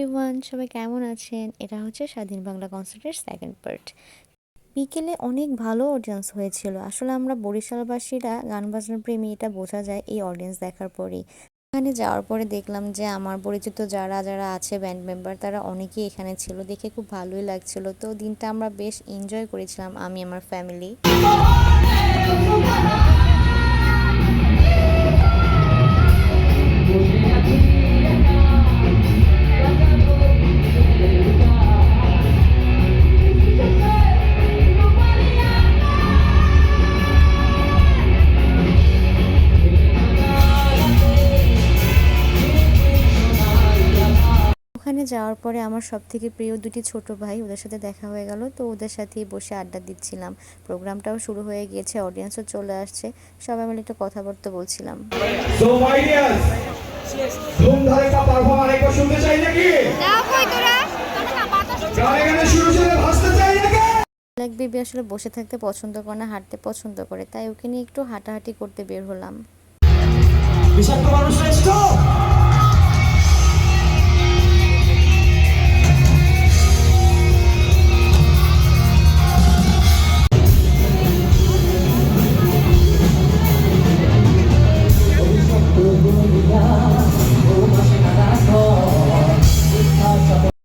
Everyone, সবাই কেমন আছেন? এটা হচ্ছে স্বাধীন বাংলা কনসার্টের সেকেন্ড পার্ট। বিকেলে অনেক ভালো অডিয়েন্স হয়েছিল। আসলে আমরা বরিশালবাসীরা গান বাজনার প্রেমী, এটা বোঝা যায় এই অডিয়েন্স দেখার পরেই। এখানে যাওয়ার পরে দেখলাম যে আমার পরিচিত যারা যারা আছে ব্যান্ড মেম্বার, তারা অনেকেই এখানে ছিল, দেখে খুব ভালোই লাগছিল। তো দিনটা আমরা বেশ এনজয় করেছিলাম, আমি আমার ফ্যামিলি। ওখানে যাওয়ার পরে আমার সবথেকে প্রিয় দুটি ছোট ভাই, ওদের সাথে দেখা হয়ে গেল। তো ওদের সাথেই বসে আড্ডা দিচ্ছিলাম। প্রোগ্রামটাও শুরু হয়ে গিয়েছে, অডিয়েন্সও চলে আসছে, সবাই মিলে একটু কথাবার্তা বলছিলাম। ব্ল্যাক বেবি আসলে বসে থাকতে পছন্দ করে না, হাঁটতে পছন্দ করে, তাই ওকে নিয়ে একটু হাঁটাহাঁটি করতে বের হলাম।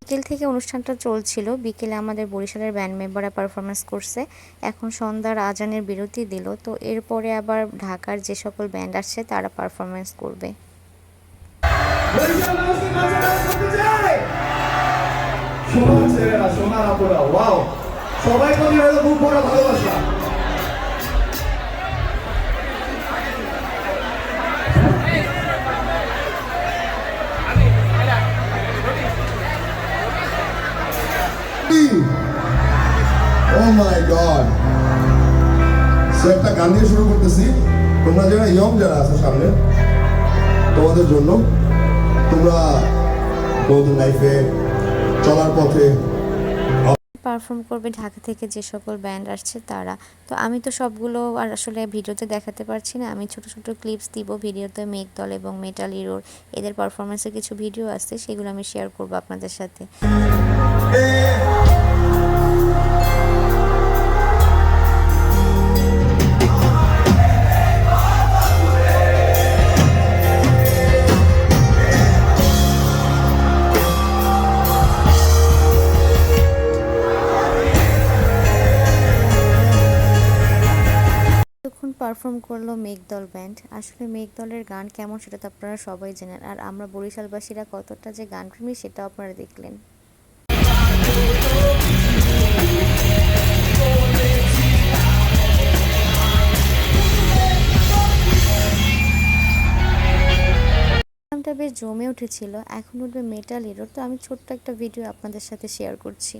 বিকেল থেকে অনুষ্ঠানটা চলছিল। বিকেলে আমাদের বরিশালের ব্যান্ড মেম্বাররা পারফরমেন্স করছে। এখন সন্ধ্যার আজানের বিরতি দিল, তো এরপরে আবার ঢাকার যে সকল ব্যান্ড আসছে তারা পারফরমেন্স করবে। Oh my God! সো একটা গান দিয়ে শুরু করতেছি। তোমরা যারা ইয়ং যারা আছো সামনে, তোমাদের জন্য, তোমরা তোমাদের লাইফে চলার পথে পারফর্ম করবে ঢাকা থেকে যে সকল ব্যান্ড আসছে তারা। তো আমি তো সবগুলো আর আসলে ভিডিওতে দেখাতে পারছি না, আমি ছোট ছোট ক্লিপস দিব ভিডিওতে। মেঘদল এবং মেটাল হিরোর এদের পারফরমেন্সের কিছু ভিডিও আছে, সেগুলো আমি শেয়ার করবো আপনাদের সাথে। পারফর্ম করলো মেঘদল ব্যান্ড। আসলে মেঘদলের গান কেমন সেটা তো আপনারা সবাই জানেন, আর আমরা বরিশালবাসীরা কতটা যে গান প্রেমী সেটাও আপনারা দেখলেন। গানটা বেশ জমে উঠেছিল। এখন উঠবে মেটাল হিরো, তো আমি ছোট্ট একটা ভিডিও আপনাদের সাথে শেয়ার করছি।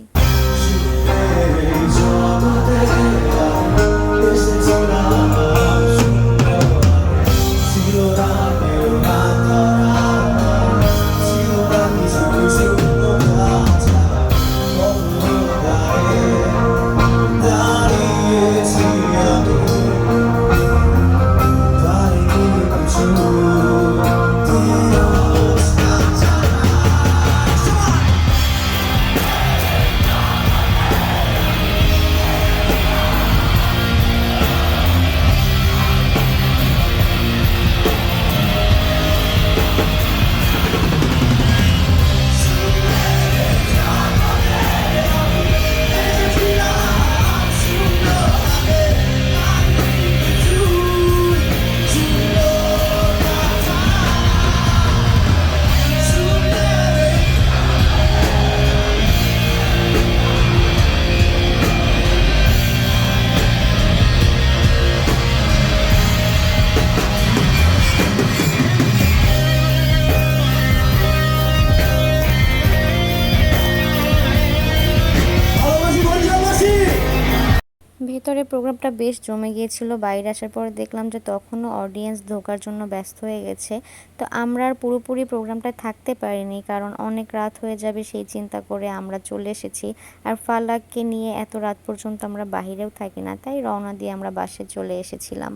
ভেতরে প্রোগ্রামটা বেশ জমে গিয়েছিল। বাইরে আসার পর দেখলাম যে তখনও অডিয়েন্স ঢোকার জন্য ব্যস্ত হয়ে গেছে। তো আমরা আর পুরোপুরি প্রোগ্রামটা থাকতে পারিনি, কারণ অনেক রাত হয়ে যাবে সেই চিন্তা করে আমরা চলে এসেছি। আর ফালাককে নিয়ে এত রাত পর্যন্ত আমরা বাহিরেও থাকি না, তাই রওনা দিয়ে আমরা বাসে চলে এসেছিলাম।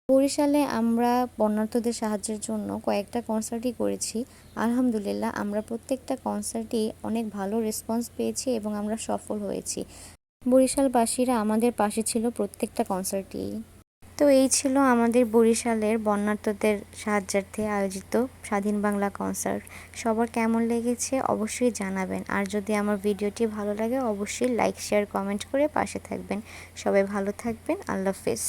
বরিশালে আমরা বন্যার্থদের সাহায্যের জন্য কয়েকটা কনসার্টই করেছি। আলহামদুলিল্লাহ আমরা প্রত্যেকটা কনসার্টই অনেক ভালো রেসপন্স পেয়েছি এবং আমরা সফল হয়েছি। বরিশালবাসীরা আমাদের পাশে ছিল প্রত্যেকটা কনসার্টেই। তো এই ছিল আমাদের বরিশালের বন্যার্থদের সাহায্যার্থে আয়োজিত স্বাধীন বাংলা কনসার্ট। সবার কেমন লেগেছে অবশ্যই জানাবেন। আর যদি আমার ভিডিওটি ভালো লাগে অবশ্যই লাইক শেয়ার কমেন্ট করে পাশে থাকবেন। সবাই ভালো থাকবেন। আল্লাহ হাফেজ।